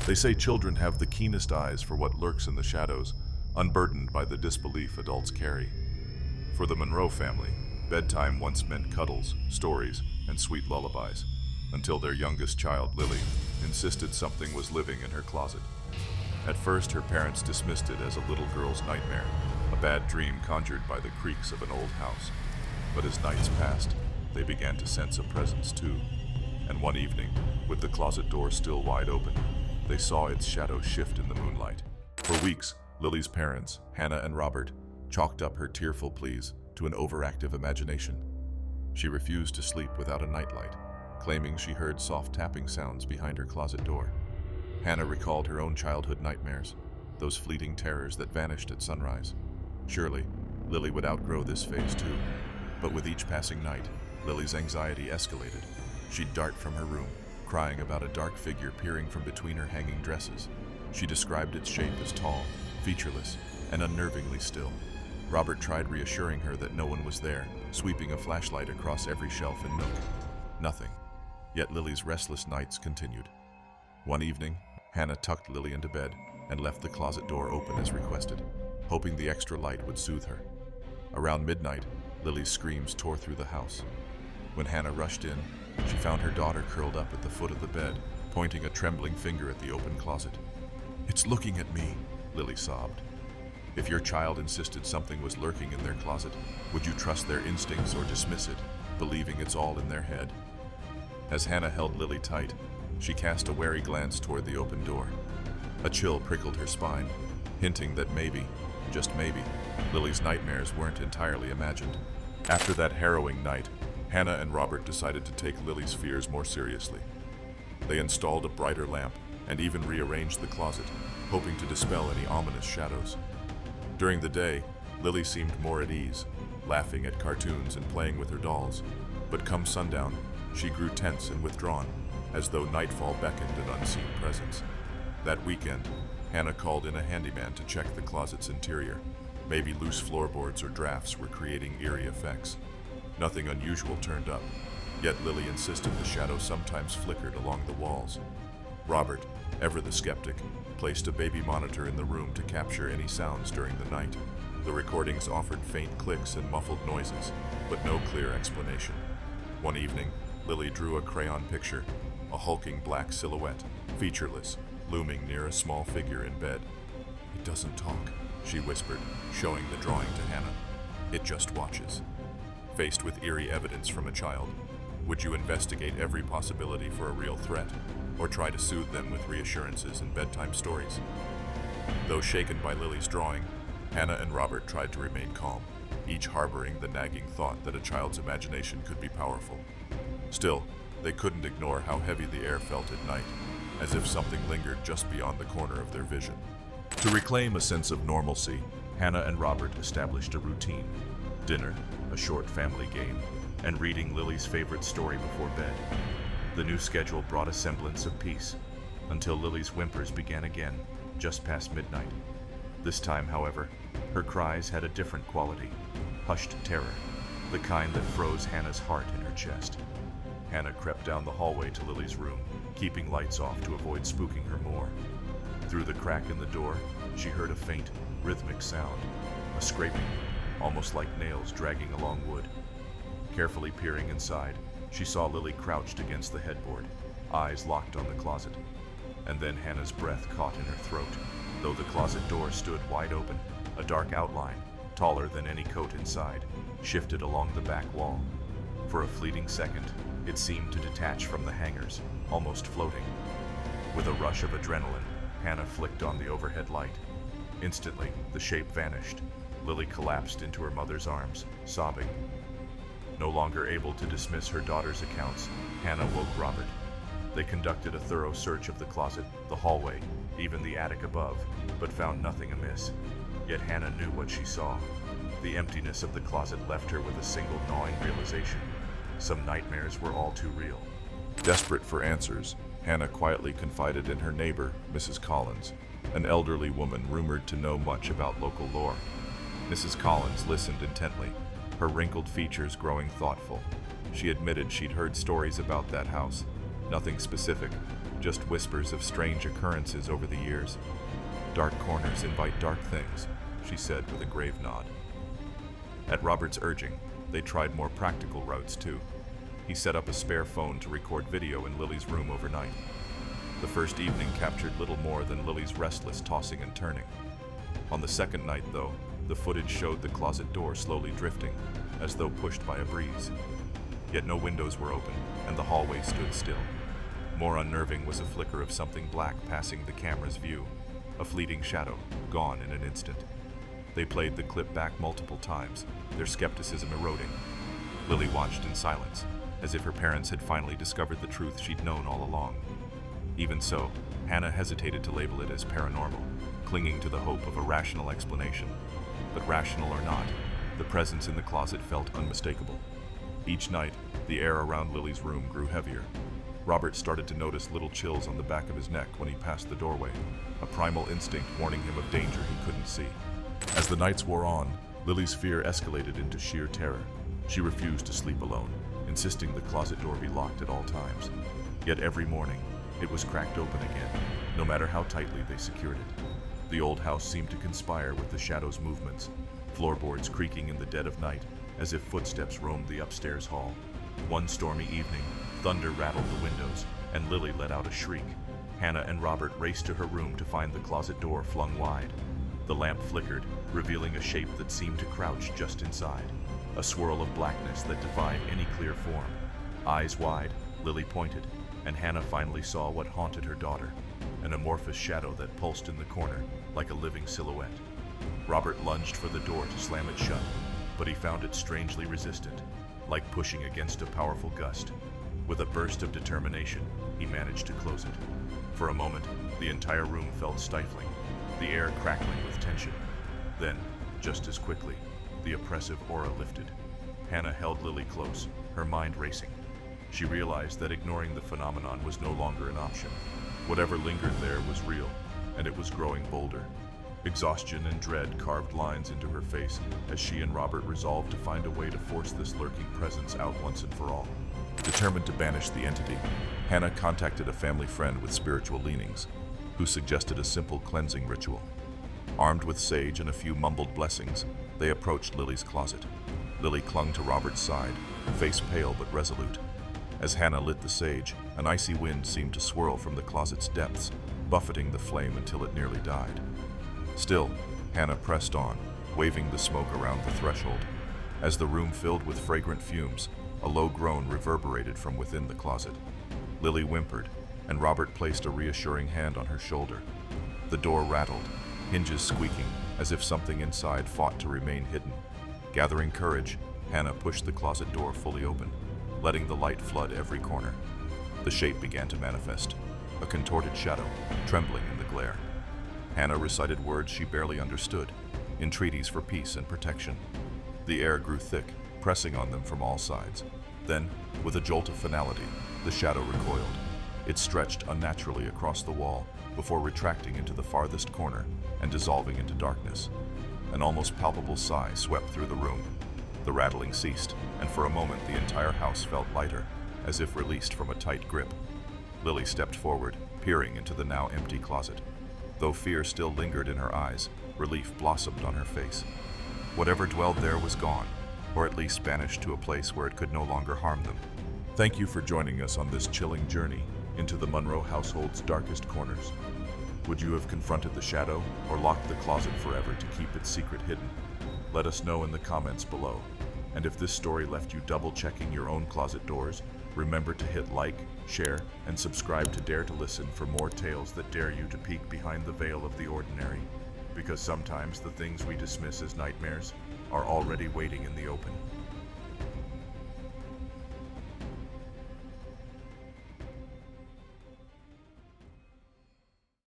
They say children have the keenest eyes for what lurks in the shadows, unburdened by the disbelief adults carry. For the Monroe family, bedtime once meant cuddles, stories, and sweet lullabies, until their youngest child, Lily, insisted something was living in her closet. At first, her parents dismissed it as a little girl's nightmare, a bad dream conjured by the creaks of an old house. But as nights passed, they began to sense a presence too. And one evening, with the closet door still wide open, they saw its shadow shift in the moonlight. For weeks, Lily's parents, Hannah and Robert, chalked up her tearful pleas to an overactive imagination. She refused to sleep without a nightlight, claiming she heard soft tapping sounds behind her closet door. Hannah recalled her own childhood nightmares, those fleeting terrors that vanished at sunrise. Surely, Lily would outgrow this phase too. But with each passing night, Lily's anxiety escalated. She'd dart from her room, crying about a dark figure peering from between her hanging dresses. She described its shape as tall, featureless, and unnervingly still. Robert tried reassuring her that no one was there, sweeping a flashlight across every shelf and nook. Nothing. Yet Lily's restless nights continued. One evening, Hannah tucked Lily into bed and left the closet door open as requested, hoping the extra light would soothe her. Around midnight, Lily's screams tore through the house. When Hannah rushed in, she found her daughter curled up at the foot of the bed, pointing a trembling finger at the open closet. "It's looking at me," Lily sobbed. If your child insisted something was lurking in their closet, would you trust their instincts or dismiss it, believing it's all in their head? As Hannah held Lily tight, she cast a wary glance toward the open door. A chill prickled her spine, hinting that maybe, just maybe, Lily's nightmares weren't entirely imagined. After that harrowing night, Hannah and Robert decided to take Lily's fears more seriously. They installed a brighter lamp and even rearranged the closet, hoping to dispel any ominous shadows. During the day, Lily seemed more at ease, laughing at cartoons and playing with her dolls. But come sundown, she grew tense and withdrawn, as though nightfall beckoned an unseen presence. That weekend, Hannah called in a handyman to check the closet's interior. Maybe loose floorboards or drafts were creating eerie effects. Nothing unusual turned up, yet Lily insisted the shadow sometimes flickered along the walls. Robert, ever the skeptic, placed a baby monitor in the room to capture any sounds during the night. The recordings offered faint clicks and muffled noises, but no clear explanation. One evening, Lily drew a crayon picture, a hulking black silhouette, featureless, looming near a small figure in bed. "It doesn't talk," she whispered, showing the drawing to Hannah. "It just watches." Faced with eerie evidence from a child, would you investigate every possibility for a real threat, or try to soothe them with reassurances and bedtime stories? Though shaken by Lily's drawing, Hannah and Robert tried to remain calm, each harboring the nagging thought that a child's imagination could be powerful. Still, they couldn't ignore how heavy the air felt at night, as if something lingered just beyond the corner of their vision. To reclaim a sense of normalcy, Hannah and Robert established a routine: dinner, a short family game, and reading Lily's favorite story before bed. The new schedule brought a semblance of peace, until Lily's whimpers began again, just past midnight. This time, however, her cries had a different quality: hushed terror, the kind that froze Hannah's heart in her chest. Hannah crept down the hallway to Lily's room, keeping lights off to avoid spooking her more. Through the crack in the door, she heard a faint, rhythmic sound, a scraping, almost like nails dragging along wood. Carefully peering inside, she saw Lily crouched against the headboard, eyes locked on the closet. And then Hannah's breath caught in her throat. Though the closet door stood wide open, a dark outline, taller than any coat inside, shifted along the back wall. For a fleeting second, it seemed to detach from the hangers, almost floating. With a rush of adrenaline, Hannah flicked on the overhead light. Instantly, the shape vanished. Lily collapsed into her mother's arms, sobbing. No longer able to dismiss her daughter's accounts, Hannah woke Robert. They conducted a thorough search of the closet, the hallway, even the attic above, but found nothing amiss. Yet Hannah knew what she saw. The emptiness of the closet left her with a single gnawing realization: some nightmares were all too real. Desperate for answers, Hannah quietly confided in her neighbor, Mrs. Collins, an elderly woman rumored to know much about local lore. Mrs. Collins listened intently, her wrinkled features growing thoughtful. She admitted she'd heard stories about that house. Nothing specific, just whispers of strange occurrences over the years. Dark corners invite dark things, she said with a grave nod. At Robert's urging, they tried more practical routes too. He set up a spare phone to record video in Lily's room overnight. The first evening captured little more than Lily's restless tossing and turning. On the second night, though, the footage showed the closet door slowly drifting, as though pushed by a breeze. Yet no windows were open, and the hallway stood still. More unnerving was a flicker of something black passing the camera's view, a fleeting shadow, gone in an instant. They played the clip back multiple times, their skepticism eroding. Lily watched in silence, as if her parents had finally discovered the truth she'd known all along. Even so, Hannah hesitated to label it as paranormal, clinging to the hope of a rational explanation. But rational or not, the presence in the closet felt unmistakable. Each night, the air around Lily's room grew heavier. Robert started to notice little chills on the back of his neck when he passed the doorway, a primal instinct warning him of danger he couldn't see. As the nights wore on, Lily's fear escalated into sheer terror. She refused to sleep alone, insisting the closet door be locked at all times. Yet every morning, it was cracked open again, no matter how tightly they secured it. The old house seemed to conspire with the shadow's movements, floorboards creaking in the dead of night, as if footsteps roamed the upstairs hall. One stormy evening, thunder rattled the windows, and Lily let out a shriek. Hannah and Robert raced to her room to find the closet door flung wide. The lamp flickered, revealing a shape that seemed to crouch just inside, a swirl of blackness that defied any clear form. Eyes wide, Lily pointed, and Hannah finally saw what haunted her daughter, an amorphous shadow that pulsed in the corner like a living silhouette. Robert lunged for the door to slam it shut, but he found it strangely resistant, like pushing against a powerful gust. With a burst of determination, he managed to close it. For a moment, the entire room felt stifling, the air crackling with tension. Then, just as quickly, the oppressive aura lifted. Hannah held Lily close, her mind racing. She realized that ignoring the phenomenon was no longer an option. Whatever lingered there was real, and it was growing bolder. Exhaustion and dread carved lines into her face as she and Robert resolved to find a way to force this lurking presence out once and for all. Determined to banish the entity, Hannah contacted a family friend with spiritual leanings, who suggested a simple cleansing ritual. Armed with sage and a few mumbled blessings, they approached Lily's closet. Lily clung to Robert's side, face pale but resolute. As Hannah lit the sage, an icy wind seemed to swirl from the closet's depths, buffeting the flame until it nearly died. Still, Hannah pressed on, waving the smoke around the threshold. As the room filled with fragrant fumes, a low groan reverberated from within the closet. Lily whimpered, and Robert placed a reassuring hand on her shoulder. The door rattled, hinges squeaking, as if something inside fought to remain hidden. Gathering courage, Hannah pushed the closet door fully open, letting the light flood every corner. The shape began to manifest, a contorted shadow, trembling in the glare. Hannah recited words she barely understood, entreaties for peace and protection. The air grew thick, pressing on them from all sides. Then, with a jolt of finality, the shadow recoiled. It stretched unnaturally across the wall before retracting into the farthest corner and dissolving into darkness. An almost palpable sigh swept through the room. The rattling ceased, and for a moment the entire house felt lighter, as if released from a tight grip. Lily stepped forward, peering into the now empty closet. Though fear still lingered in her eyes, relief blossomed on her face. Whatever dwelled there was gone, or at least banished to a place where it could no longer harm them. Thank you for joining us on this chilling journey into the Monroe household's darkest corners. Would you have confronted the shadow or locked the closet forever to keep its secret hidden? Let us know in the comments below. And if this story left you double-checking your own closet doors, remember to hit like, share, and subscribe to Dare to Listen for more tales that dare you to peek behind the veil of the ordinary. Because sometimes the things we dismiss as nightmares are already waiting in the open.